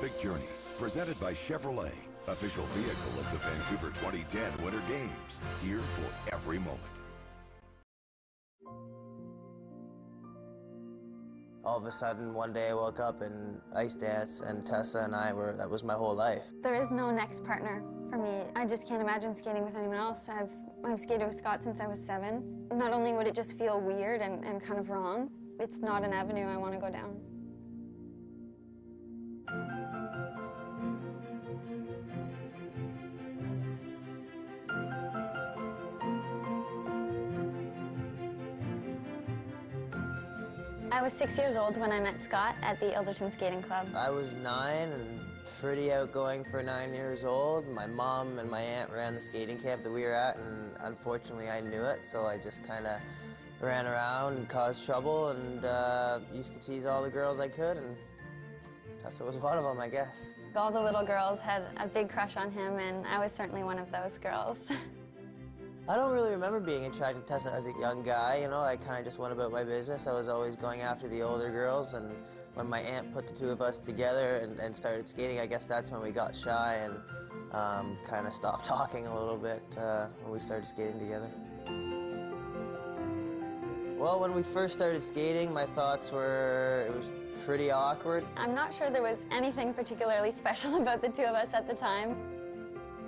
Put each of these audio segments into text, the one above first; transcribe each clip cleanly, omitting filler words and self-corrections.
epic journey, presented by Chevrolet, official vehicle of the Vancouver 2010 Winter Games, here for every moment. All of a sudden, one day I woke up and ice dance, and Tessa and I were, that was my whole life. There is no next partner for me. I just can't imagine skating with anyone else. I've skated with Scott since I was 7. Not only would it just feel weird and kind of wrong, it's not an avenue I want to go down. I was 6 years old when I met Scott at the Ilderton Skating Club. I was 9 and pretty outgoing for 9 years old. My mom and my aunt ran the skating camp that we were at, and unfortunately I knew it, so I just kind of ran around and caused trouble and used to tease all the girls I could, and Tessa was one of them, I guess. All the little girls had a big crush on him, and I was certainly one of those girls. I don't really remember being attracted to Tessa as a young guy, you know. I kind of just went about my business. I was always going after the older girls, and when my aunt put the two of us together and started skating, I guess that's when we got shy and kind of stopped talking a little bit when we started skating together. Well, when we first started skating, my thoughts were it was pretty awkward. I'm not sure there was anything particularly special about the two of us at the time.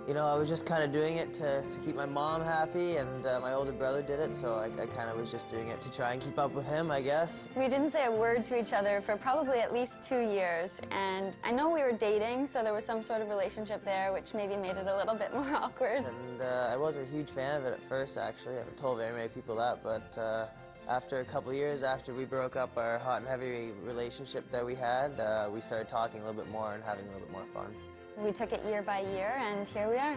You know, I was just kind of doing it to keep my mom happy, and my older brother did it, so I kind of was just doing it to try and keep up with him, I guess. We didn't say a word to each other for probably at least 2 years, and I know we were dating, so there was some sort of relationship there, which maybe made it a little bit more awkward. And I wasn't a huge fan of it at first, actually. I haven't told very many people that, but after a couple of years, after we broke up our hot and heavy relationship that we had, we started talking a little bit more and having a little bit more fun. We took it year by year, and here we are.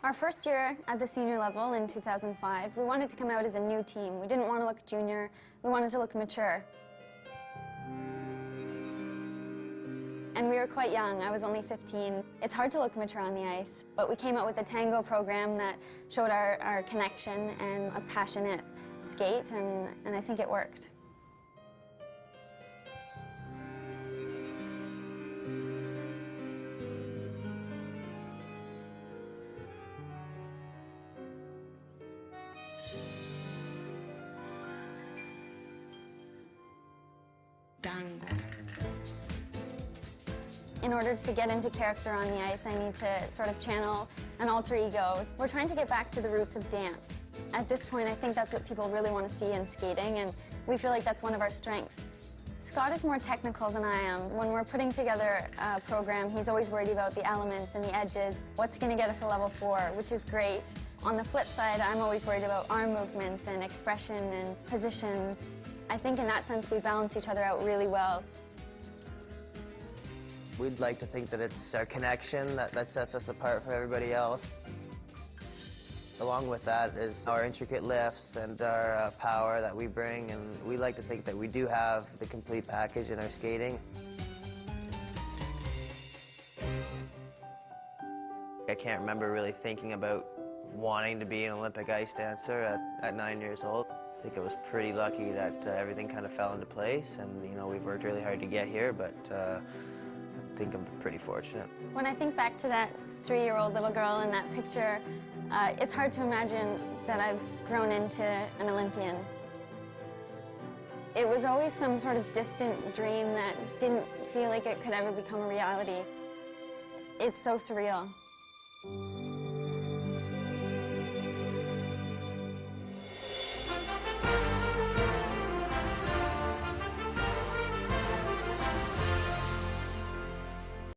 Our first year at the senior level in 2005, we wanted to come out as a new team. We didn't want to look junior, we wanted to look mature. And we were quite young. I was only 15. It's hard to look mature on the ice, but we came out with a tango program that showed our connection and a passionate skate, and I think it worked. Tango. In order to get into character on the ice, I need to sort of channel an alter ego. We're trying to get back to the roots of dance. At this point, I think that's what people really want to see in skating, and we feel like that's one of our strengths. Scott is more technical than I am. When we're putting together a program, he's always worried about the elements and the edges, what's going to get us a level 4, which is great. On the flip side, I'm always worried about arm movements and expression and positions. I think in that sense, we balance each other out really well. We'd like to think that it's our connection that sets us apart from everybody else. Along with that is our intricate lifts and our power that we bring, and we like to think that we do have the complete package in our skating. I can't remember really thinking about wanting to be an Olympic ice dancer at 9 years old. I think I was pretty lucky that everything kind of fell into place, and you know, we've worked really hard to get here, but I think I'm pretty fortunate. When I think back to that 3-year-old little girl in that picture, it's hard to imagine that I've grown into an Olympian. It was always some sort of distant dream that didn't feel like it could ever become a reality. It's so surreal.